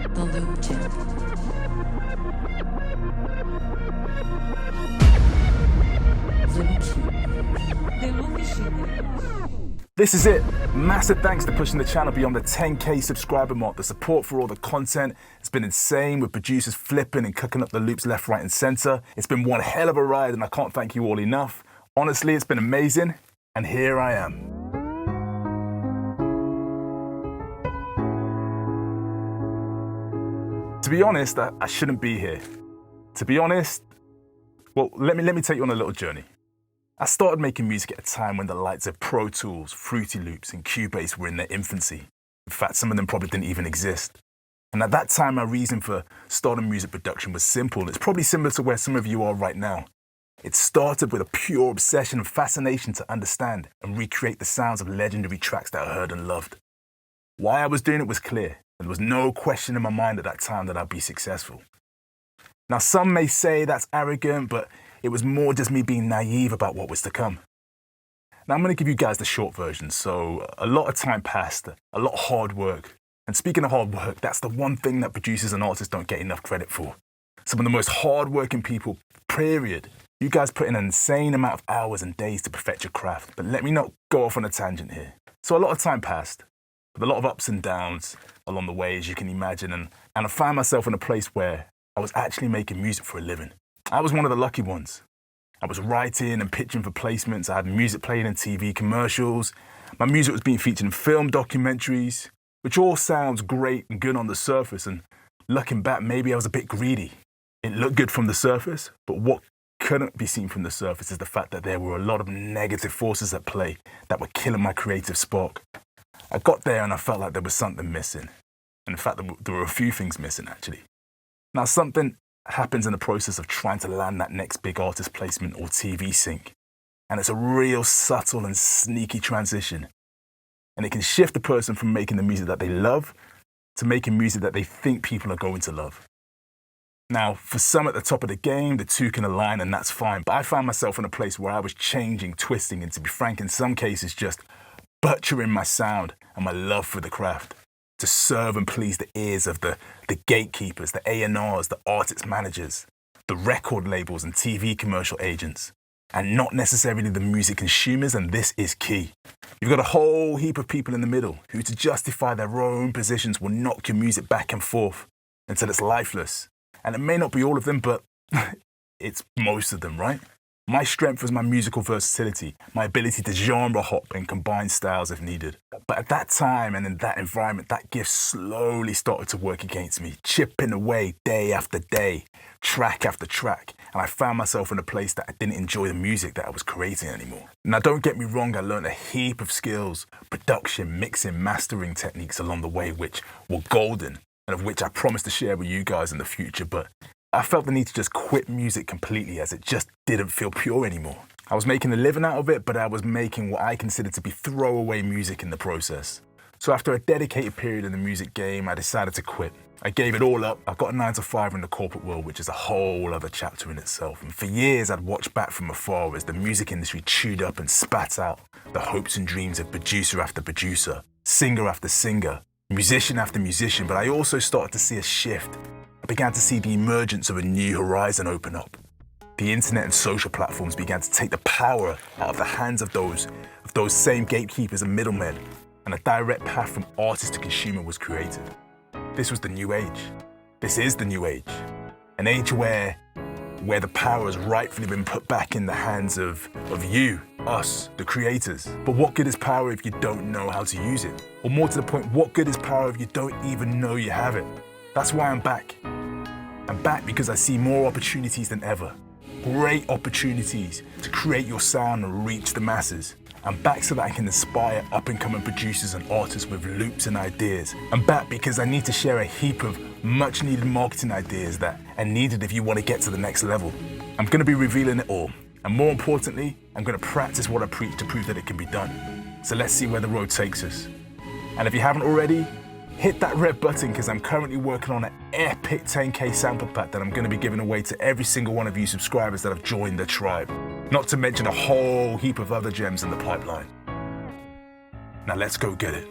The Loopchimp. The Loopchimp. This is it. Massive thanks to pushing the channel beyond the 10K subscriber mark. The support for all the content has been insane, with producers flipping and cooking up the loops left, right and center. It's been one hell of a ride and I can't thank you all enough. Honestly, it's been amazing, and here I am. To be honest, I shouldn't be here. To be honest, well, let me take you on a little journey. I started making music at a time when the likes of Pro Tools, Fruity Loops, and Cubase were in their infancy. In fact, some of them probably didn't even exist. And at that time, my reason for starting music production was simple. It's probably similar to where some of you are right now. It started with a pure obsession and fascination to understand and recreate the sounds of legendary tracks that I heard and loved. Why I was doing it was clear. There was no question in my mind at that time that I'd be successful. Now, some may say that's arrogant, but it was more just me being naive about what was to come. Now, I'm going to give you guys the short version. So a lot of time passed, a lot of hard work. And speaking of hard work, that's the one thing that producers and artists don't get enough credit for. Some of the most hard-working people, period. You guys put in an insane amount of hours and days to perfect your craft. But let me not go off on a tangent here. So a lot of time passed, with a lot of ups and downs along the way, as you can imagine. And I found myself in a place where I was actually making music for a living. I was one of the lucky ones. I was writing and pitching for placements. I had music playing in TV commercials. My music was being featured in film documentaries, which all sounds great and good on the surface. And looking back, maybe I was a bit greedy. It looked good from the surface, but what couldn't be seen from the surface is the fact that there were a lot of negative forces at play that were killing my creative spark. I got there and I felt like there was something missing. And in fact, there were a few things missing, actually. Now, something happens in the process of trying to land that next big artist placement or TV sync. And it's a real subtle and sneaky transition. And it can shift the person from making the music that they love to making music that they think people are going to love. Now, for some at the top of the game, the two can align and that's fine. But I found myself in a place where I was changing, twisting, and to be frank, in some cases, just butchering my sound and my love for the craft to serve and please the ears of the gatekeepers, the A&Rs, the artist managers, the record labels and TV commercial agents, and not necessarily the music consumers, and this is key. You've got a whole heap of people in the middle who, to justify their own positions, will knock your music back and forth until it's lifeless. And it may not be all of them, but it's most of them, right? My strength was my musical versatility, my ability to genre hop and combine styles if needed. But at that time and in that environment, that gift slowly started to work against me, chipping away day after day, track after track. And I found myself in a place that I didn't enjoy the music that I was creating anymore. Now, don't get me wrong, I learned a heap of skills, production, mixing, mastering techniques along the way, which were golden, and of which I promise to share with you guys in the future. But I felt the need to just quit music completely, as it just didn't feel pure anymore. I was making a living out of it, but I was making what I considered to be throwaway music in the process. So after a dedicated period in the music game, I decided to quit. I gave it all up. I got a 9-to-5 in the corporate world, which is a whole other chapter in itself. And for years, I'd watched back from afar as the music industry chewed up and spat out the hopes and dreams of producer after producer, singer after singer, musician after musician. But I also started to see a shift. I began to see the emergence of a new horizon open up. The internet and social platforms began to take the power out of the hands of those same gatekeepers and middlemen, and a direct path from artist to consumer was created. This was the new age. This is the new age. An age where the power has rightfully been put back in the hands of you, us, the creators. But what good is power if you don't know how to use it? Or more to the point, what good is power if you don't even know you have it? That's why I'm back. I'm back because I see more opportunities than ever. Great opportunities to create your sound and reach the masses. I'm back so that I can inspire up-and-coming producers and artists with loops and ideas. I'm back because I need to share a heap of much-needed marketing ideas that are needed if you want to get to the next level. I'm going to be revealing it all. And more importantly, I'm going to practice what I preach to prove that it can be done. So let's see where the road takes us. And if you haven't already, hit that red button, because I'm currently working on an epic 10K sample pack that I'm going to be giving away to every single one of you subscribers that have joined the tribe. Not to mention a whole heap of other gems in the pipeline. Now let's go get it.